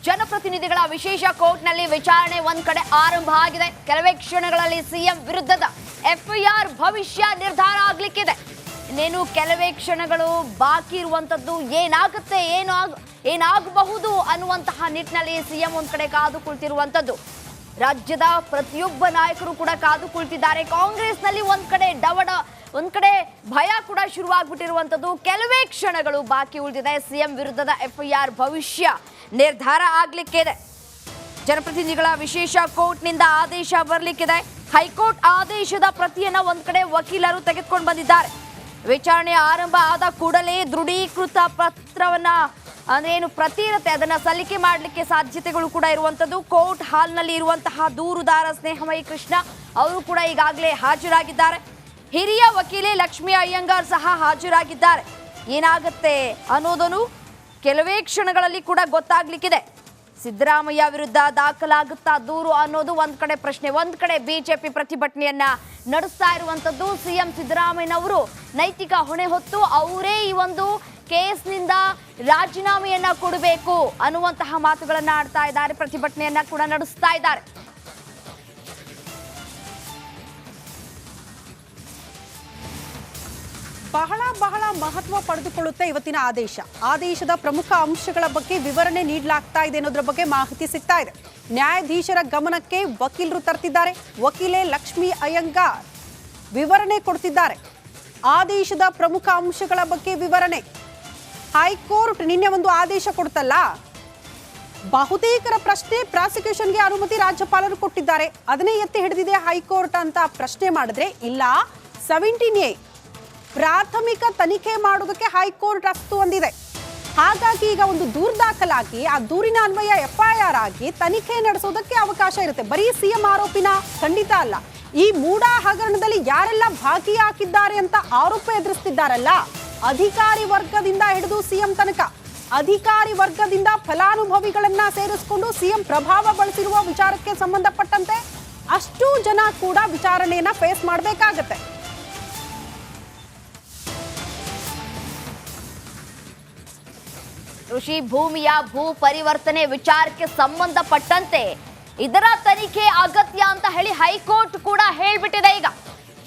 ಜನಪ್ರತಿನಿಧಿಗಳ ವಿಶೇಷ ಕೋರ್ಟ್ನಲ್ಲಿ ವಿಚಾರಣೆ ಒಂದ್ ಕಡೆ ಆರಂಭ ಆಗಿದೆ. ಕೆಲವೇ ಕ್ಷಣಗಳಲ್ಲಿ ಸಿಎಂ ವಿರುದ್ಧದ ಎಫ್ಐಆರ್ ಭವಿಷ್ಯ ನಿರ್ಧಾರ ಆಗ್ಲಿಕ್ಕಿದೆ. ಇನ್ನೇನು ಕೆಲವೇ ಕ್ಷಣಗಳು ಬಾಕಿ ಇರುವಂತದ್ದು. ಏನಾಗುತ್ತೆ ಏನಾಗಬಹುದು ಅನ್ನುವಂತಹ ನಿಟ್ಟಿನಲ್ಲಿ ಸಿಎಂ ಒಂದ್ ಕಡೆ ಕಾದು ಕುಳಿತಿರುವಂತದ್ದು. ರಾಜ್ಯದ ಪ್ರತಿಯೊಬ್ಬ ನಾಯಕರು ಕೂಡ ಕಾದು ಕುಳಿತಿದ್ದಾರೆ. ಕಾಂಗ್ರೆಸ್ನಲ್ಲಿ ಒಂದ್ ಕಡೆ ಭಯ ಕೂಡ ಶುರುವಾಗ್ಬಿಟ್ಟಿರುವಂತದ್ದು. ಕೆಲವೇ ಕ್ಷಣಗಳು ಬಾಕಿ ಉಳಿದಿದೆ. ಸಿಎಂ ವಿರುದ್ಧದ ಎಫ್ಐಆರ್ ಭವಿಷ್ಯ ನಿರ್ಧಾರ ಆಗ್ಲಿಕ್ಕಿದೆ. ಜನಪ್ರತಿನಿಧಿಗಳ ವಿಶೇಷ ಕೋರ್ಟ್ನಿಂದ ಆದೇಶ ಬರ್ಲಿಕ್ಕಿದೆ. ಹೈಕೋರ್ಟ್ ಆದೇಶದ ಪ್ರತಿಯನ್ನ ಒಂದ್ ಕಡೆ ವಕೀಲರು ತೆಗೆದುಕೊಂಡು ಬಂದಿದ್ದಾರೆ. ವಿಚಾರಣೆ ಆರಂಭ ಆದ ಕೂಡಲೇ ದೃಢೀಕೃತ ಪತ್ರವನ್ನ ಏನು ಪ್ರತಿ ಇರುತ್ತೆ ಅದನ್ನ ಸಲ್ಲಿಕೆ ಮಾಡಲಿಕ್ಕೆ ಸಾಧ್ಯತೆಗಳು ಕೂಡ ಇರುವಂತದ್ದು. ಕೋರ್ಟ್ ಹಾಲ್ನಲ್ಲಿ ಇರುವಂತಹ ದೂರುದಾರ ಸ್ನೇಹಮಯಿ ಕೃಷ್ಣ ಅವರು ಕೂಡ ಈಗಾಗಲೇ ಹಾಜರಾಗಿದ್ದಾರೆ. ಹಿರಿಯ ವಕೀಲೆ ಲಕ್ಷ್ಮೀ ಅಯ್ಯಂಗಾರ್ ಸಹ ಹಾಜರಾಗಿದ್ದಾರೆ. ಏನಾಗುತ್ತೆ ಅನ್ನೋದನ್ನು ಕೆಲವೇ ಕ್ಷಣಗಳಲ್ಲಿ ಕೂಡ ಗೊತ್ತಾಗ್ಲಿಕ್ಕಿದೆ. ಸಿದ್ದರಾಮಯ್ಯ ವಿರುದ್ಧ ದಾಖಲಾಗುತ್ತಾ ದೂರು ಅನ್ನೋದು ಒಂದ್ ಕಡೆ ಪ್ರಶ್ನೆ. ಒಂದ್ ಕಡೆ ಬಿಜೆಪಿ ಪ್ರತಿಭಟನೆಯನ್ನ ನಡೆಸ್ತಾ ಇರುವಂತದ್ದು. ಸಿಎಂ ಸಿದ್ದರಾಮಯ್ಯನವರು ನೈತಿಕ ಹೊಣೆ ಹೊತ್ತು ಅವರೇ ಈ ಒಂದು ಕೇಸ್ನಿಂದ ರಾಜೀನಾಮೆಯನ್ನ ಕೊಡಬೇಕು ಅನ್ನುವಂತಹ ಮಾತುಗಳನ್ನ ಆಡ್ತಾ ಇದ್ದಾರೆ. ಪ್ರತಿಭಟನೆಯನ್ನ ಕೂಡ ನಡೆಸ್ತಾ ಇದ್ದಾರೆ. ಬಹಳ ಮಹತ್ವ ಪಡೆದುಕೊಳ್ಳುತ್ತೆ ಇವತ್ತಿನ ಆದೇಶದ ಪ್ರಮುಖ ಅಂಶಗಳ ಬಗ್ಗೆ ವಿವರಣೆ ನೀಡಲಾಗ್ತಾ ಇದೆ ಅನ್ನೋದ್ರ ಬಗ್ಗೆ ಮಾಹಿತಿ ಸಿಗ್ತಾ ಇದೆ. ನ್ಯಾಯಾಧೀಶರ ಗಮನಕ್ಕೆ ವಕೀಲರು ತರ್ತಿದ್ದಾರೆ. ವಕೀಲೆ ಲಕ್ಷ್ಮೀ ಅಯ್ಯಂಗಾರ್ ವಿವರಣೆ ಕೊಡ್ತಿದ್ದಾರೆ. ಆದೇಶದ ಪ್ರಮುಖ ಅಂಶಗಳ ಬಗ್ಗೆ ವಿವರಣೆ. ಹೈಕೋರ್ಟ್ ನಿನ್ನೆ ಒಂದು ಆದೇಶ ಕೊಡ್ತಲ್ಲ, ಬಹುತೇಕರ ಪ್ರಶ್ನೆ ಪ್ರಾಸಿಕ್ಯೂಷನ್ಗೆ ಅನುಮತಿ ರಾಜ್ಯಪಾಲರು ಕೊಟ್ಟಿದ್ದಾರೆ, ಅದನ್ನೇ ಎತ್ತಿ ಹಿಡಿದಿದೆ ಹೈಕೋರ್ಟ್ ಅಂತ ಪ್ರಶ್ನೆ ಮಾಡಿದ್ರೆ ಇಲ್ಲ, 17A ಪ್ರಾಥಮಿಕ ತನಿಖೆ ಮಾಡೋದಕ್ಕೆ ಹೈಕೋರ್ಟ್ ಅಸ್ತು ಅಂದಿದೆ. ಹಾಗಾಗಿ ಈಗ ಒಂದು ದೂರು ದಾಖಲಾಗಿ ಆ ದೂರಿನ ಅನ್ವಯ ಎಫ್ಐಆರ್ ಆಗಿ ತನಿಖೆ ನಡೆಸೋದಕ್ಕೆ ಅವಕಾಶ ಇರುತ್ತೆ. ಬರೀ ಸಿಎಂ ಆರೋಪಿನ ಖಂಡಿತ ಅಲ್ಲ, ಈ ಮೂಡಾ ಹಗರಣದಲ್ಲಿ ಯಾರೆಲ್ಲ ಭಾಗಿಯಾಗಿದ್ದಾರೆ ಅಂತ ಆರೋಪ ಎದುರಿಸ್ತಿದ್ದಾರಲ್ಲ, ಅಧಿಕಾರಿ ವರ್ಗದಿಂದ ಹಿಡಿದು ಸಿಎಂ ತನಕ, ಅಧಿಕಾರಿ ವರ್ಗದಿಂದ ಫಲಾನುಭವಿಗಳನ್ನ ಸೇರಿಸಿಕೊಂಡು ಸಿಎಂ ಪ್ರಭಾವ ಬಳಸಿರುವ ವಿಚಾರಕ್ಕೆ ಸಂಬಂಧಪಟ್ಟಂತೆ ಅಷ್ಟು ಜನ ಕೂಡ ವಿಚಾರಣೆಯನ್ನ ಫೇಸ್ ಮಾಡಬೇಕಾಗತ್ತೆ. ಕೃಷಿ ಭೂಮಿಯ ಭೂ ಪರಿವರ್ತನೆ ವಿಚಾರಕ್ಕೆ ಸಂಬಂಧಪಟ್ಟಂತೆ ಇದರ ತನಿಖೆ ಅಗತ್ಯ ಅಂತ ಹೇಳಿ ಹೈಕೋರ್ಟ್ ಕೂಡ ಹೇಳ್ಬಿಟ್ಟಿದೆ. ಈಗ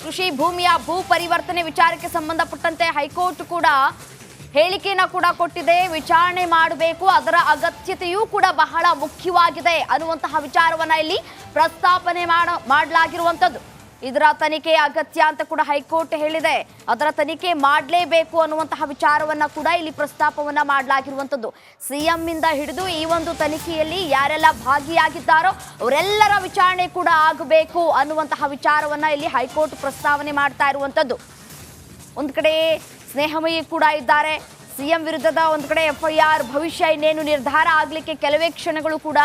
ಕೃಷಿ ಭೂಮಿಯ ಭೂ ಪರಿವರ್ತನೆ ವಿಚಾರಕ್ಕೆ ಸಂಬಂಧಪಟ್ಟಂತೆ ಹೈಕೋರ್ಟ್ ಕೂಡ ಹೇಳಿಕೆಯನ್ನ ಕೂಡ ಕೊಟ್ಟಿದೆ. ವಿಚಾರಣೆ ಮಾಡಬೇಕು, ಅದರ ಅಗತ್ಯತೆಯೂ ಕೂಡ ಬಹಳ ಮುಖ್ಯವಾಗಿದೆ ಅನ್ನುವಂತಹ ವಿಚಾರವನ್ನ ಇಲ್ಲಿ ಪ್ರಸ್ತಾಪನೆ ಮಾಡಲಾಗಿರುವಂತದ್ದು. ಇದರ ತನಿಖೆ ಅಗತ್ಯ ಅಂತ ಕೂಡ ಹೈಕೋರ್ಟ್ ಹೇಳಿದೆ. ಅದರ ತನಿಖೆ ಮಾಡಲೇಬೇಕು ಅನ್ನುವಂತಹ ವಿಚಾರವನ್ನ ಕೂಡ ಇಲ್ಲಿ ಪ್ರಸ್ತಾಪವನ್ನ ಮಾಡಲಾಗಿರುವಂತದ್ದು. ಸಿಎಂ ಇಂದ ಹಿಡಿದು ಈ ಒಂದು ತನಿಖೆಯಲ್ಲಿ ಯಾರೆಲ್ಲ ಭಾಗಿಯಾಗಿದ್ದಾರೋ ಅವರೆಲ್ಲರ ವಿಚಾರಣೆ ಕೂಡ ಆಗಬೇಕು ಅನ್ನುವಂತಹ ವಿಚಾರವನ್ನ ಇಲ್ಲಿ ಹೈಕೋರ್ಟ್ ಪ್ರಸ್ತಾವನೆ ಮಾಡ್ತಾ ಇರುವಂತದ್ದು. ಒಂದ್ ಕಡೆ ಸ್ನೇಹಮಯಿ ಕೂಡ ಇದ್ದಾರೆ. ಸಿಎಂ ವಿರುದ್ಧದ ಒಂದ್ ಕಡೆ ಎಫ್ಐಆರ್ ಭವಿಷ್ಯ ಇನ್ನೇನು ನಿರ್ಧಾರ ಆಗ್ಲಿಕ್ಕೆ ಕೆಲವೇ ಕ್ಷಣಗಳು ಕೂಡ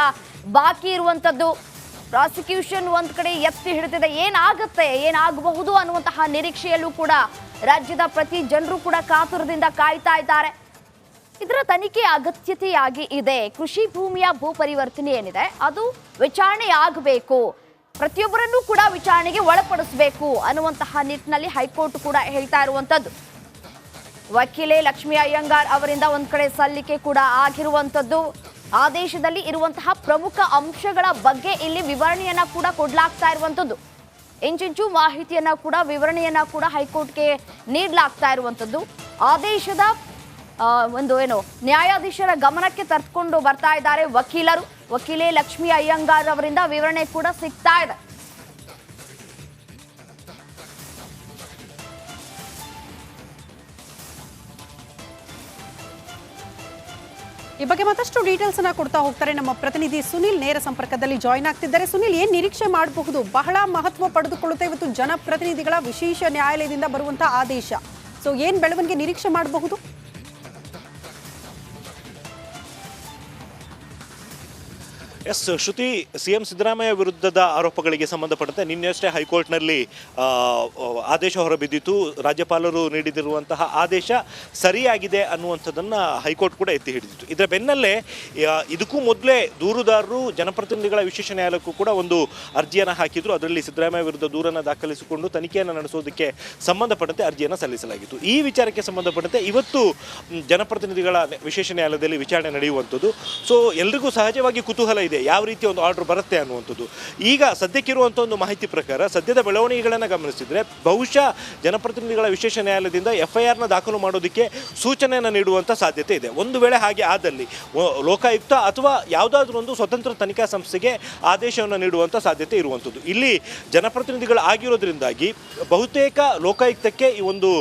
ಬಾಕಿ ಇರುವಂತದ್ದು. ಪ್ರಾಸಿಕ್ಯೂಷನ್ ಒಂದ್ ಕಡೆ ಎತ್ತಿ ಹಿಡಿದಿದೆ. ಏನಾಗಬಹುದು ಅನ್ನುವಂತಹ ನಿರೀಕ್ಷೆಯಲ್ಲೂ ಕೂಡ ರಾಜ್ಯದ ಪ್ರತಿ ಜನರು ಕೂಡ ಕಾತುರದಿಂದ ಕಾಯ್ತಾ ಇದ್ದಾರೆ. ಇದರ ತನಿಖೆ ಅಗತ್ಯತೆಯಾಗಿ ಇದೆ. ಕೃಷಿ ಭೂಮಿಯ ಭೂ ಪರಿವರ್ತನೆ ಏನಿದೆ ಅದು ವಿಚಾರಣೆ ಆಗಬೇಕು, ಪ್ರತಿಯೊಬ್ಬರನ್ನೂ ಕೂಡ ವಿಚಾರಣೆಗೆ ಒಳಪಡಿಸಬೇಕು ಅನ್ನುವಂತಹ ನಿಟ್ಟಿನಲ್ಲಿ ಹೈಕೋರ್ಟ್ ಕೂಡ ಹೇಳ್ತಾ ಇರುವಂತದ್ದು. ವಕೀಲೆ ಲಕ್ಷ್ಮೀ ಅಯ್ಯಂಗಾರ್ ಅವರಿಂದ ಒಂದ್ ಕಡೆ ಸಲ್ಲಿಕೆ ಕೂಡ ಆಗಿರುವಂತದ್ದು. ಆದೇಶದಲ್ಲಿ ಇರುವಂತಹ ಪ್ರಮುಖ ಅಂಶಗಳ ಬಗ್ಗೆ ಇಲ್ಲಿ ವಿವರಣೆಯನ್ನ ಕೂಡ ಕೊಡ್ಲಾಗ್ತಾ ಇರುವಂತದ್ದು. ಇಂಚಿಂಚು ಮಾಹಿತಿಯನ್ನ ಕೂಡ ವಿವರಣೆಯನ್ನ ಕೂಡ ಹೈಕೋರ್ಟ್ಗೆ ನೀಡಲಾಗ್ತಾ ಇರುವಂತದ್ದು. ಆದೇಶದ ನ್ಯಾಯಾಧೀಶರ ಗಮನಕ್ಕೆ ತರ್ಕೊಂಡು ಬರ್ತಾ ಇದ್ದಾರೆ ವಕೀಲರು. ವಕೀಲೆ ಲಕ್ಷ್ಮೀ ಅಯ್ಯಂಗಾರ್ ಅವರಿಂದ ವಿವರಣೆ ಕೂಡ ಸಿಗ್ತಾ ಇದೆ. ಈ ಬಗ್ಗೆ ಮತ್ತಷ್ಟು ಡೀಟೇಲ್ಸ್ ಅನ್ನ ಕೊಡ್ತಾ ಹೋಗ್ತಾರೆ ನಮ್ಮ ಪ್ರತಿನಿಧಿ ಸುನಿಲ್. ನೇರ ಸಂಪರ್ಕದಲ್ಲಿ ಜಾಯಿನ್ ಆಗ್ತಿದ್ದಾರೆ. ಸುನಿಲ್, ಏನ್ ನಿರೀಕ್ಷೆ ಮಾಡಬಹುದು? ಬಹಳ ಮಹತ್ವ ಪಡೆದುಕೊಳ್ಳುತ್ತೆ ಇವತ್ತು ಜನಪ್ರತಿನಿಧಿಗಳ ವಿಶೇಷ ನ್ಯಾಯಾಲಯದಿಂದ ಬರುವಂತಹ ಆದೇಶ. ಸೊ ಏನ್ ಬೆಳವಣಿಗೆ ನಿರೀಕ್ಷೆ ಮಾಡಬಹುದು? ಎಸ್ ಶ್ರುತಿ, ಸಿಎಂ ಸಿದ್ದರಾಮಯ್ಯ ವಿರುದ್ಧದ ಆರೋಪಗಳಿಗೆ ಸಂಬಂಧಪಟ್ಟಂತೆ ನಿನ್ನೆಯಷ್ಟೇ ಹೈಕೋರ್ಟ್ನಲ್ಲಿ ಆದೇಶ ಹೊರಬಿದ್ದಿತ್ತು. ರಾಜ್ಯಪಾಲರು ನೀಡಿದಿರುವಂತಹ ಆದೇಶ ಸರಿಯಾಗಿದೆ ಅನ್ನುವಂಥದ್ದನ್ನು ಹೈಕೋರ್ಟ್ ಕೂಡ ಎತ್ತಿ ಹಿಡಿದಿತ್ತು. ಇದರ ಬೆನ್ನಲ್ಲೇ ಇದಕ್ಕೂ ಮೊದಲೇ ದೂರುದಾರರು ಜನಪ್ರತಿನಿಧಿಗಳ ವಿಶೇಷ ನ್ಯಾಯಾಲಯಕ್ಕೂ ಕೂಡ ಒಂದು ಅರ್ಜಿಯನ್ನು ಹಾಕಿದ್ರು. ಅದರಲ್ಲಿ ಸಿದ್ದರಾಮಯ್ಯ ವಿರುದ್ಧ ದೂರನ್ನು ದಾಖಲಿಸಿಕೊಂಡು ತನಿಖೆಯನ್ನು ನಡೆಸೋದಕ್ಕೆ ಸಂಬಂಧಪಟ್ಟಂತೆ ಅರ್ಜಿಯನ್ನು ಸಲ್ಲಿಸಲಾಗಿತ್ತು. ಈ ವಿಚಾರಕ್ಕೆ ಸಂಬಂಧಪಟ್ಟಂತೆ ಇವತ್ತು ಜನಪ್ರತಿನಿಧಿಗಳ ವಿಶೇಷ ನ್ಯಾಯಾಲಯದಲ್ಲಿ ವಿಚಾರಣೆ ನಡೆಯುವಂಥದ್ದು. ಸೊ ಎಲ್ರಿಗೂ ಸಹಜವಾಗಿ ಕುತೂಹಲ ಇದೆ, ಯಾವ ರೀತಿ ಒಂದು ಆರ್ಡರ್ ಬರುತ್ತೆ ಅನ್ನುವಂಥದ್ದು. ಈಗ ಸದ್ಯಕ್ಕಿರುವಂಥ ಒಂದು ಮಾಹಿತಿ ಪ್ರಕಾರ ಸದ್ಯದ ಬೆಳವಣಿಗೆಗಳನ್ನು ಗಮನಿಸಿದರೆ ಬಹುಶಃ ಜನಪ್ರತಿನಿಧಿಗಳ ವಿಶೇಷ ನ್ಯಾಯಾಲಯದಿಂದ FIRನ ದಾಖಲು ಮಾಡೋದಕ್ಕೆ ಸೂಚನೆಯನ್ನು ನೀಡುವಂಥ ಸಾಧ್ಯತೆ ಇದೆ. ಒಂದು ವೇಳೆ ಹಾಗೆ ಆದಲ್ಲಿ ಲೋಕಾಯುಕ್ತ ಅಥವಾ ಯಾವುದಾದ್ರೂ ಒಂದು ಸ್ವತಂತ್ರ ತನಿಖಾ ಸಂಸ್ಥೆಗೆ ಆದೇಶವನ್ನು ನೀಡುವಂಥ ಸಾಧ್ಯತೆ ಇರುವಂಥದ್ದು. ಇಲ್ಲಿ ಜನಪ್ರತಿನಿಧಿಗಳು ಆಗಿರೋದ್ರಿಂದಾಗಿ ಬಹುತೇಕ ಲೋಕಾಯುಕ್ತಕ್ಕೆ ಈ ಒಂದು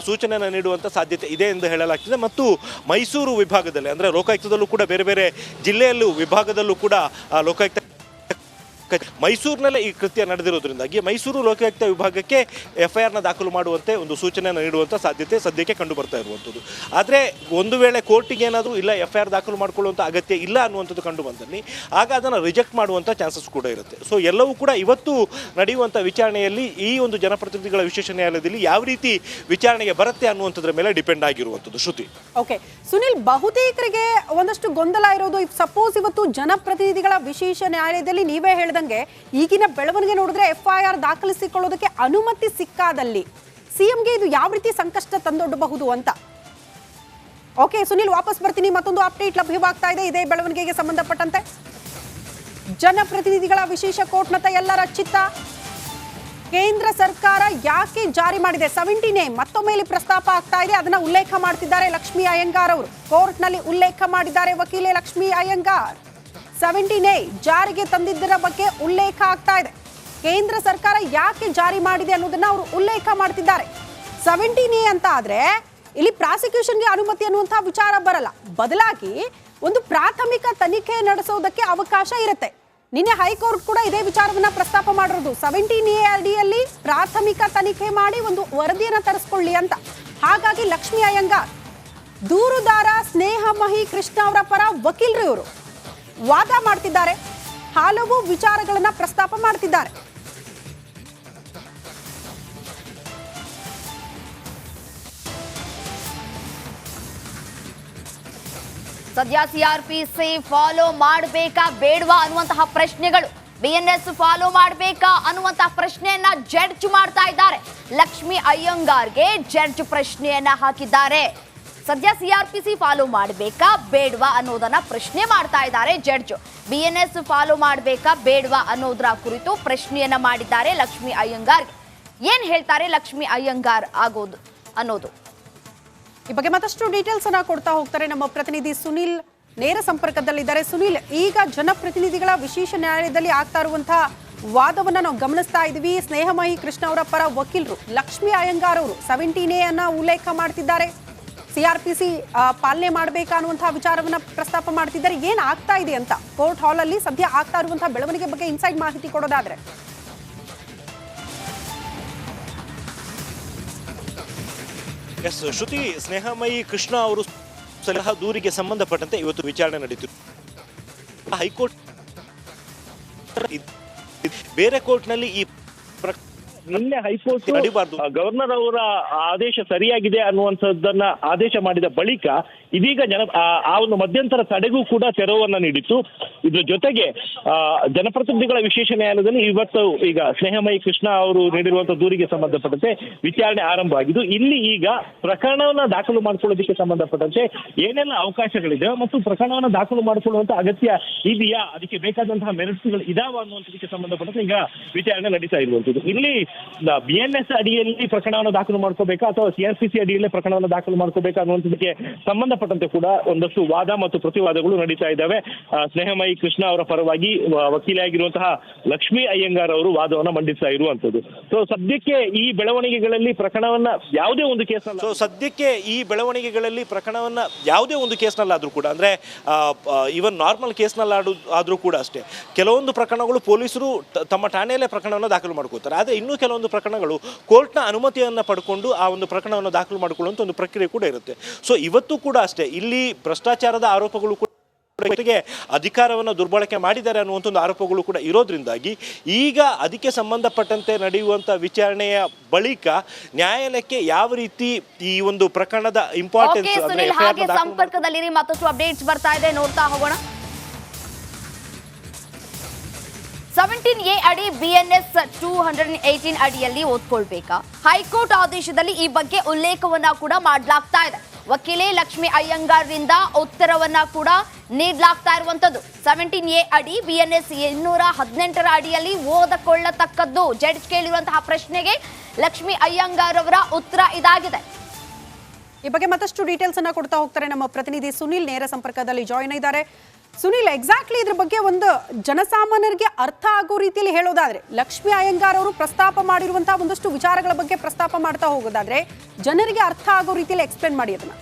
ಸೂಚನೆಯನ್ನು ನೀಡುವಂಥ ಸಾಧ್ಯತೆ ಇದೆ ಎಂದು ಹೇಳಲಾಗ್ತಿದೆ. ಮತ್ತು ಮೈಸೂರು ವಿಭಾಗದಲ್ಲಿ ಅಂದರೆ ಲೋಕಾಯುಕ್ತದಲ್ಲೂ ಕೂಡ ಬೇರೆ ಬೇರೆ ಜಿಲ್ಲೆಯಲ್ಲೂ ವಿಭಾಗದಲ್ಲೂ ಕೂಡ ಲೋಕಾಯುಕ್ತ ಮೈಸೂರಿನಲ್ಲೇ ಈ ಕೃತ್ಯ ನಡೆದಿರೋದ್ರಿಂದಾಗಿ ಮೈಸೂರು ಲೋಕಾಯುಕ್ತ ವಿಭಾಗಕ್ಕೆ FIRನ ದಾಖಲು ಮಾಡುವಂತೆ ಒಂದು ಸೂಚನೆಯನ್ನು ನೀಡುವಂಥ ಸಾಧ್ಯತೆ ಸದ್ಯಕ್ಕೆ ಕಂಡು ಬರ್ತಾ ಇರುವಂಥದ್ದು. ಆದರೆ ಒಂದು ವೇಳೆ ಕೋರ್ಟಿಗೆ ಏನಾದರೂ ಇಲ್ಲ FIR ದಾಖಲು ಮಾಡಿಕೊಳ್ಳುವಂಥ ಅಗತ್ಯ ಇಲ್ಲ ಅನ್ನುವಂಥದ್ದು ಕಂಡು ಬಂದಲ್ಲಿ ಆಗ ಅದನ್ನು ರಿಜೆಕ್ಟ್ ಮಾಡುವಂಥ ಚಾನ್ಸಸ್ ಕೂಡ ಇರುತ್ತೆ. ಸೊ ಎಲ್ಲವೂ ಕೂಡ ಇವತ್ತು ನಡೆಯುವಂಥ ವಿಚಾರಣೆಯಲ್ಲಿ ಈ ಒಂದು ಜನಪ್ರತಿನಿಧಿಗಳ ವಿಶೇಷ ನ್ಯಾಯಾಲಯದಲ್ಲಿ ಯಾವ ರೀತಿ ವಿಚಾರಣೆಗೆ ಬರುತ್ತೆ ಅನ್ನುವಂಥದ್ರ ಮೇಲೆ ಡಿಪೆಂಡ್ ಆಗಿರುವಂಥದ್ದು. ಶ್ರುತಿ. ಓಕೆ ಸುನಿಲ್, ಬಹುತೇಕರಿಗೆ ಒಂದಷ್ಟು ಗೊಂದಲ ಇರೋದು, ಸಪೋಸ್ ಇವತ್ತು ಜನಪ್ರತಿನಿಧಿಗಳ ವಿಶೇಷ ನ್ಯಾಯಾಲಯದಲ್ಲಿ ನೀವೇ ಹೇಳಿದಂಗೆ ಈಗಿನ ಬೆಳವಣಿಗೆ ನೋಡಿದ್ರೆ FIR ದಾಖಲಿಸಿಕೊಳ್ಳೋದಕ್ಕೆ ಅನುಮತಿ ಸಿಕ್ಕಾದಲ್ಲಿ ಸಿಎಂಗೆ ಇದು ಯಾವ ರೀತಿ ಸಂಕಷ್ಟ ತಂದೊಡ್ಡಬಹುದು ಅಂತ. ಓಕೆ ಸುನಿಲ್, ವಾಪಸ್ ಬರ್ತೀನಿ. ಮತ್ತೊಂದು ಅಪ್ಡೇಟ್ ಲಭ್ಯವಾಗ್ತಾ ಇದೆ ಇದೇ ಬೆಳವಣಿಗೆಗೆ ಸಂಬಂಧಪಟ್ಟಂತೆ. ಜನಪ್ರತಿನಿಧಿಗಳ ವಿಶೇಷ ಕೋರ್ಟ್ನತ್ತ ಎಲ್ಲರ ಚಿತ್ತ. ಕೇಂದ್ರ ಸರ್ಕಾರ ಯಾಕೆ ಜಾರಿ ಮಾಡಿದೆ 17A ಮತ್ತೊಮ್ಮೆ ಇಲ್ಲಿ ಪ್ರಸ್ತಾಪ ಆಗ್ತಾ ಇದೆ. ಅದನ್ನ ಉಲ್ಲೇಖ ಮಾಡ್ತಿದ್ದಾರೆ ಲಕ್ಷ್ಮೀ ಅಯ್ಯಂಗಾರ್ ಅವರು. ಕೋರ್ಟ್ನಲ್ಲಿ ಉಲ್ಲೇಖ ಮಾಡಿದ್ದಾರೆ ವಕೀಲೆ ಲಕ್ಷ್ಮೀ ಅಯ್ಯಂಗಾರ್. 17A ಜಾರಿಗೆ ತಂದಿದ್ದರ ಬಗ್ಗೆ ಉಲ್ಲೇಖ ಆಗ್ತಾ ಇದೆ. ಕೇಂದ್ರ ಸರ್ಕಾರ ಯಾಕೆ ಜಾರಿ ಮಾಡಿದೆ ಅನ್ನೋದನ್ನ ಅವರು ಉಲ್ಲೇಖ ಮಾಡ್ತಿದ್ದಾರೆ. 17A ಅಂತ ಆದ್ರೆ ಇಲ್ಲಿ ಪ್ರಾಸಿಕ್ಯೂಷನ್ಗೆ ಅನುಮತಿ ಅನ್ನುವಂತಹ ವಿಚಾರ ಬರಲ್ಲ. ಬದಲಾಗಿ ಒಂದು ಪ್ರಾಥಮಿಕ ತನಿಖೆ ನಡೆಸೋದಕ್ಕೆ ಅವಕಾಶ ಇರುತ್ತೆ. ನಿನ್ನೆ ಹೈಕೋರ್ಟ್ ಕೂಡ ಇದೇ ವಿಚಾರವನ್ನ ಪ್ರಸ್ತಾಪ ಮಾಡಿರೋದು. 17A ಅಡಿಯಲ್ಲಿ ಪ್ರಾಥಮಿಕ ತನಿಖೆ ಮಾಡಿ ಒಂದು ವರದಿಯನ್ನ ತರಿಸ್ಕೊಳ್ಳಿ ಅಂತ. ಹಾಗಾಗಿ ಲಕ್ಷ್ಮೀ ಅಯ್ಯಂಗಾರ್ ದೂರುದಾರ ಸ್ನೇಹಮಯಿ ಕೃಷ್ಣ ಅವರ ಪರ ವಕೀಲರು ಇವರು ವಾದ ಮಾಡ್ತಿದ್ದಾರೆ. ಹಲವು ವಿಚಾರಗಳನ್ನ ಪ್ರಸ್ತಾಪ ಮಾಡ್ತಿದ್ದಾರೆ. ಸದ್ಯ CRPC ಫಾಲೋ ಮಾಡಬೇಕಾ ಬೇಡವಾ ಅನ್ನುವಂತಹ ಪ್ರಶ್ನೆಗಳು, BNS ಫಾಲೋ ಮಾಡಬೇಕಾ ಅನ್ನುವಂತಹ ಪ್ರಶ್ನೆಯನ್ನ ಜಡ್ಜ್ ಮಾಡ್ತಾ ಇದ್ದಾರೆ. ಲಕ್ಷ್ಮೀ ಅಯ್ಯಂಗಾರ್ಗೆ ಜಡ್ಜ್ ಪ್ರಶ್ನೆಯನ್ನ ಹಾಕಿದ್ದಾರೆ. ಸದ್ಯ CRPC ಫಾಲೋ ಮಾಡಬೇಕಾ ಬೇಡವಾ ಅನ್ನೋದನ್ನ ಪ್ರಶ್ನೆ ಮಾಡ್ತಾ ಇದ್ದಾರೆ ಜಡ್ಜ್. BNS ಫಾಲೋ ಮಾಡಬೇಕಾ ಬೇಡವಾ ಅನ್ನೋದರ ಕುರಿತು ಪ್ರಶ್ನೆಯನ್ನ ಮಾಡಿದ್ದಾರೆ ಲಕ್ಷ್ಮೀ ಅಯ್ಯಂಗಾರ್ಗೆ. ಏನ್ ಹೇಳ್ತಾರೆ ಲಕ್ಷ್ಮೀ ಅಯ್ಯಂಗಾರ್ ಆಗೋದು ಅನ್ನೋದು ಈ ಬಗ್ಗೆ ಮತ್ತಷ್ಟು ಡೀಟೇಲ್ಸ್ ಅನ್ನ ಕೊಡ್ತಾ ಹೋಗ್ತಾರೆ ನಮ್ಮ ಪ್ರತಿನಿಧಿ ಸುನಿಲ್. ನೇರ ಸಂಪರ್ಕದಲ್ಲಿದ್ದಾರೆ. ಸುನಿಲ್, ಈಗ ಜನಪ್ರತಿನಿಧಿಗಳ ವಿಶೇಷ ನ್ಯಾಯಾಲಯದಲ್ಲಿ ಆಗ್ತಾ ಇರುವಂತಹ ವಾದವನ್ನ ನಾವು ಗಮನಿಸ್ತಾ ಇದ್ವಿ. ಸ್ನೇಹಮಯಿ ಕೃಷ್ಣ ಅವರ ಪರ ವಕೀಲರು ಲಕ್ಷ್ಮೀ ಅಯ್ಯಂಗಾರ್ ಅವರು 17A ಅನ್ನ ಉಲ್ಲೇಖ ಮಾಡ್ತಿದ್ದಾರೆ. CRPC ಪಾಲನೆ ಮಾಡಬೇಕಾ ಅನ್ನುವಂತಹ ವಿಚಾರವನ್ನ ಪ್ರಸ್ತಾಪ ಮಾಡ್ತಿದ್ದಾರೆ. ಏನ್ ಆಗ್ತಾ ಇದೆ ಅಂತ ಕೋರ್ಟ್ ಹಾಲ್ ಅಲ್ಲಿ ಸದ್ಯ ಆಗ್ತಾ ಇರುವಂತಹ ಬೆಳವಣಿಗೆ ಬಗ್ಗೆ ಇನ್ಸೈಡ್ ಮಾಹಿತಿ ಕೊಡೋದಾದ್ರೆ. ಎಸ್ ಶ್ರುತಿ, ಸ್ನೇಹಮಯಿ ಕೃಷ್ಣ ಅವರು ಸಲಹಾ ದೂರಿಗೆ ಸಂಬಂಧಪಟ್ಟಂತೆ ಇವತ್ತು ವಿಚಾರಣೆ ನಡೀತಿತ್ತು. ಹೈಕೋರ್ಟ್ ಬೇರೆ ಕೋರ್ಟ್ನಲ್ಲಿ ಈ ನಿನ್ನೆ ಹೈಕೋರ್ಟ್ ಗವರ್ನರ್ ಅವರ ಆದೇಶ ಸರಿಯಾಗಿದೆ ಅನ್ನುವಂಥದ್ದನ್ನ ಆದೇಶ ಮಾಡಿದ ಬಳಿಕ ಇದೀಗ ಆ ಒಂದು ಮಧ್ಯಂತರ ತಡೆಗೂ ಕೂಡ ತೆರವನ್ನ ನೀಡಿತ್ತು. ಇದ್ರ ಜೊತೆಗೆ ಜನಪ್ರತಿನಿಧಿಗಳ ವಿಶೇಷ ನ್ಯಾಯಾಲಯದಲ್ಲಿ ಇವತ್ತು ಈಗ ಸ್ನೇಹಮಯಿ ಕೃಷ್ಣ ಅವರು ನೀಡಿರುವಂತಹ ದೂರಿಗೆ ಸಂಬಂಧಪಟ್ಟಂತೆ ವಿಚಾರಣೆ ಆರಂಭ ಆಗಿದ್ದು, ಇಲ್ಲಿ ಈಗ ಪ್ರಕರಣವನ್ನ ದಾಖಲು ಮಾಡಿಕೊಳ್ಳೋದಕ್ಕೆ ಸಂಬಂಧಪಟ್ಟಂತೆ ಏನೆಲ್ಲ ಅವಕಾಶಗಳಿದೆ ಮತ್ತು ಪ್ರಕರಣವನ್ನ ದಾಖಲು ಮಾಡಿಕೊಳ್ಳುವಂತ ಅಗತ್ಯ ಇದೆಯಾ, ಅದಕ್ಕೆ ಬೇಕಾದಂತಹ ಮೆರಿಟ್ಸ್ಗಳು ಇದಾವ ಅನ್ನುವಂಥದಕ್ಕೆ ಸಂಬಂಧಪಟ್ಟಂತೆ ಈಗ ವಿಚಾರಣೆ ನಡೀತಾ ಇರುವಂತದ್ದು. ಇಲ್ಲಿ BNS ಅಡಿಯಲ್ಲಿ ಪ್ರಕರಣವನ್ನು ದಾಖಲು ಮಾಡ್ಕೋಬೇಕಾ ಅಥವಾ CRPC ಅಡಿಯಲ್ಲೇ ಪ್ರಕರಣವನ್ನು ದಾಖಲು ಮಾಡ್ಕೋಬೇಕಾ ಅನ್ನುವಂಥದಕ್ಕೆ ಸಂಬಂಧಪಟ್ಟಂತೆ ಕೂಡ ಒಂದಷ್ಟು ವಾದ ಮತ್ತು ಪ್ರತಿವಾದಗಳು ನಡೀತಾ ಇದ್ದಾವೆ. ಸ್ನೇಹಮಯಿ ಕೃಷ್ಣ ಅವರ ಪರವಾಗಿ ವಕೀಲೆಯಾಗಿರುವಂತಹ ಲಕ್ಷ್ಮೀ ಅಯ್ಯಂಗಾರ್ ಅವರು ವಾದವನ್ನ ಮಂಡಿಸ್ತಾ ಇರುವಂತದ್ದು. ಸೊ ಸದ್ಯಕ್ಕೆ ಈ ಬೆಳವಣಿಗೆಗಳಲ್ಲಿ ಪ್ರಕರಣವನ್ನ ಯಾವುದೇ ಒಂದು ಕೇಸ್ನಲ್ಲಾದ್ರೂ ಕೂಡ ಅಂದ್ರೆ ಈವನ್ ನಾರ್ಮಲ್ ಕೇಸ್ನಲ್ಲಿ ಆದ್ರೂ ಕೂಡ ಅಷ್ಟೇ ಕೆಲವೊಂದು ಪ್ರಕರಣಗಳು ಪೊಲೀಸರು ತಮ್ಮ ಠಾಣೆಯಲ್ಲೇ ಪ್ರಕರಣವನ್ನು ದಾಖಲು ಮಾಡ್ಕೋತಾರೆ. ಆದರೆ ಇನ್ನೂ ಕೆಲವೊಂದು ಪ್ರಕರಣಗಳು ಕೋರ್ಟ್ನ ಅನುಮತಿಯನ್ನು ಪಡ್ಕೊಂಡು ಆ ಒಂದು ಪ್ರಕರಣವನ್ನು ದಾಖಲು ಮಾಡಿಕೊಳ್ಳುವಂಥ ಒಂದು ಪ್ರಕ್ರಿಯೆ ಕೂಡ ಇರುತ್ತೆ. ಸೊ ಇವತ್ತು ಕೂಡ ಅಷ್ಟೇ ಇಲ್ಲಿ ಭ್ರಷ್ಟಾಚಾರದ ಆರೋಪಗಳು ಕೂಡ ಜೊತೆಗೆ ಅಧಿಕಾರವನ್ನು ದುರ್ಬಳಕೆ ಮಾಡಿದ್ದಾರೆ ಅನ್ನುವಂಥ ಒಂದು ಆರೋಪಗಳು ಕೂಡ ಇರೋದ್ರಿಂದಾಗಿ ಈಗ ಅದಕ್ಕೆ ಸಂಬಂಧಪಟ್ಟಂತೆ ನಡೆಯುವಂಥ ವಿಚಾರಣೆಯ ಬಳಿಕ ನ್ಯಾಯಾಲಯಕ್ಕೆ ಯಾವ ರೀತಿ ಈ ಒಂದು ಪ್ರಕರಣದ ಇಂಪಾರ್ಟೆನ್ಸ್ ಓಕೆ ಸುನಿಲ್, ಹಾಗೆ ಸಂಪರ್ಕದಲ್ಲಿರಿ, ಮತ್ತಷ್ಟು ಅಪ್ಡೇಟ್ಸ್ ಬರ್ತಾ ಇದೆ, ನೋಡ್ತಾ ಹೋಗೋಣ. 17A ಅಡಿ BNS 218 ಅಡಿಯಲ್ಲಿ ಓದ್ಕೊಳ್ಬೇಕಾ? ಹೈಕೋರ್ಟ್ ಆದೇಶದಲ್ಲಿ ಈ ಬಗ್ಗೆ ಉಲ್ಲೇಖವನ್ನ ಕೂಡ ಮಾಡಲಾಗ್ತಾ ಇದೆ. ವಕೀಲೆ ಲಕ್ಷ್ಮಿ ಅಯ್ಯಂಗಾರ್ರಿಂದ ಉತ್ತರವನ್ನ ಕೂಡ ನೀಡಲಾಗ್ತಾ ಇರುವಂತದ್ದು. 17A ಅಡಿ BNS 218 ಅಡಿಯಲ್ಲಿ ಓದಿಕೊಳ್ಳತಕ್ಕದ್ದು. ಜಡ್ಜ್ ಕೇಳಿರುವಂತಹ ಪ್ರಶ್ನೆಗೆ ಲಕ್ಷ್ಮಿ ಅಯ್ಯಂಗಾರ್ ಅವರ ಉತ್ತರ ಇದಾಗಿದೆ. ಈ ಬಗ್ಗೆ ಮತ್ತಷ್ಟು ಡೀಟೇಲ್ಸ್ ಅನ್ನ ಕೊಡ್ತಾ ಹೋಗ್ತಾರೆ ನಮ್ಮ ಪ್ರತಿನಿಧಿ ಸುನಿಲ್, ನೇರ ಸಂಪರ್ಕದಲ್ಲಿ ಜಾಯಿನ್ ಇದ್ದಾರೆ. ಸುನಿಲ್, ಎಕ್ಸಾಕ್ಟ್ಲಿ ಇದ್ರ ಬಗ್ಗೆ ಒಂದು ಜನಸಾಮಾನ್ಯರಿಗೆ ಅರ್ಥ ಆಗೋ ರೀತಿಯಲ್ಲಿ ಹೇಳೋದಾದ್ರೆ, ಲಕ್ಷ್ಮಿ ಅಯ್ಯಂಗಾರ್ ಅವರು ಪ್ರಸ್ತಾಪ ಮಾಡಿರುವಂತಹ ಒಂದಷ್ಟು ವಿಚಾರಗಳ ಬಗ್ಗೆ ಪ್ರಸ್ತಾಪ ಮಾಡ್ತಾ ಹೋಗೋದಾದ್ರೆ ಜನರಿಗೆ ಅರ್ಥ ಆಗೋ ರೀತಿಯಲ್ಲಿ ಎಕ್ಸ್ಪ್ಲೇನ್ ಮಾಡಿ ಅದನ್ನ.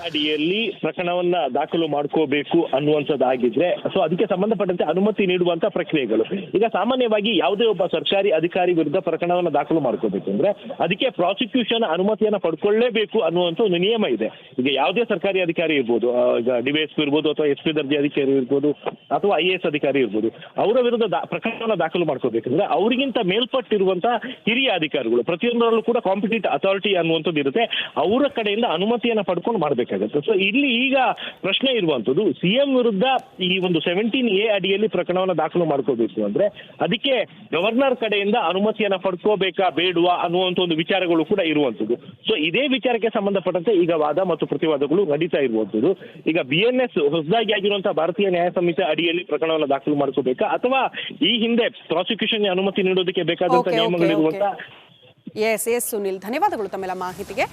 ಅಡಿಯಲ್ಲಿ ಪ್ರಕರಣವನ್ನ ದಾಖಲು ಮಾಡ್ಕೋಬೇಕು ಅನ್ನುವಂಥದ್ದಾಗಿದ್ರೆ ಸೊ ಅದಕ್ಕೆ ಸಂಬಂಧಪಟ್ಟಂತೆ ಅನುಮತಿ ನೀಡುವಂತ ಪ್ರಕ್ರಿಯೆಗಳು. ಈಗ ಸಾಮಾನ್ಯವಾಗಿ ಯಾವುದೇ ಒಬ್ಬ ಸರ್ಕಾರಿ ಅಧಿಕಾರಿ ವಿರುದ್ಧ ಪ್ರಕರಣವನ್ನ ದಾಖಲು ಮಾಡ್ಕೋಬೇಕು ಅಂದ್ರೆ ಅದಕ್ಕೆ ಪ್ರಾಸಿಕ್ಯೂಷನ್ ಅನುಮತಿಯನ್ನ ಪಡ್ಕೊಳ್ಳೇಬೇಕು ಅನ್ನುವಂಥ ಒಂದು ನಿಯಮ ಇದೆ. ಈಗ ಯಾವುದೇ ಸರ್ಕಾರಿ ಅಧಿಕಾರಿ ಇರ್ಬೋದು, ಈಗ DYSP ಇರ್ಬೋದು ಅಥವಾ SP ದರ್ಜೆ ಅಧಿಕಾರಿ ಇರ್ಬೋದು ಅಥವಾ IAS ಅಧಿಕಾರಿ ಇರ್ಬೋದು, ಅವರ ವಿರುದ್ಧ ಪ್ರಕರಣವನ್ನ ದಾಖಲು ಮಾಡ್ಕೋಬೇಕಂದ್ರೆ ಅವರಿಗಿಂತ ಮೇಲ್ಪಟ್ಟಿರುವಂತ ಹಿರಿಯ ಅಧಿಕಾರಿಗಳು ಪ್ರತಿಯೊಂದರಲ್ಲೂ ಕೂಡ ಕಾಂಪಿಟೆಂಟ್ ಅಥಾರಿಟಿ ಅನ್ನುವಂಥದ್ದು ಇರುತ್ತೆ, ಅವರ ಕಡೆಯಿಂದ ಅನುಮತಿಯನ್ನ ಪಡ್ಕೊಂಡು ಮಾಡ್ಬೇಕಾಗುತ್ತೆ. ಸೊ ಇಲ್ಲಿ ಈಗ ಪ್ರಶ್ನೆ ಇರುವಂತದ್ದು CM ವಿರುದ್ಧ ಈ ಒಂದು 17A ಅಡಿಯಲ್ಲಿ ಪ್ರಕರಣವನ್ನ ದಾಖಲು ಮಾಡ್ಕೋಬೇಕು ಅಂದ್ರೆ ಅದಕ್ಕೆ ಗವರ್ನರ್ ಕಡೆಯಿಂದ ಅನುಮತಿಯನ್ನ ಪಡ್ಕೋಬೇಕಾ ಬೇಡವಾ ಅನ್ನುವಂಥ ಒಂದು ವಿಚಾರಗಳು ಕೂಡ ಇರುವಂತದ್ದು. ಸೊ ಇದೇ ವಿಚಾರಕ್ಕೆ ಸಂಬಂಧಪಟ್ಟಂತೆ ಈಗ ವಾದ ಮತ್ತು ಪ್ರತಿವಾದಗಳು ನಡೀತಾ ಇರುವಂತದ್ದು. ಈಗ BNS ಹೊಸದಾಗಿ ಆಗಿರುವಂತಹ ಭಾರತೀಯ ನ್ಯಾಯ ಸಂಹಿತೆ ಅಡಿಯಲ್ಲಿ ಪ್ರಕರಣವನ್ನ ದಾಖಲು ಮಾಡ್ಕೋಬೇಕಾ ಅಥವಾ ಈ ಹಿಂದೆ ಪ್ರಾಸಿಕ್ಯೂಷನ್ ಅನುಮತಿ ನೀಡೋದಕ್ಕೆ ಬೇಕಾದಂತ ನಿಯಮಗಳಿರುವಂತ. ಎಸ್ ಸುನಿಲ್, ಧನ್ಯವಾದಗಳು ತಮ್ಮೆಲ್ಲ ಮಾಹಿತಿಗೆ.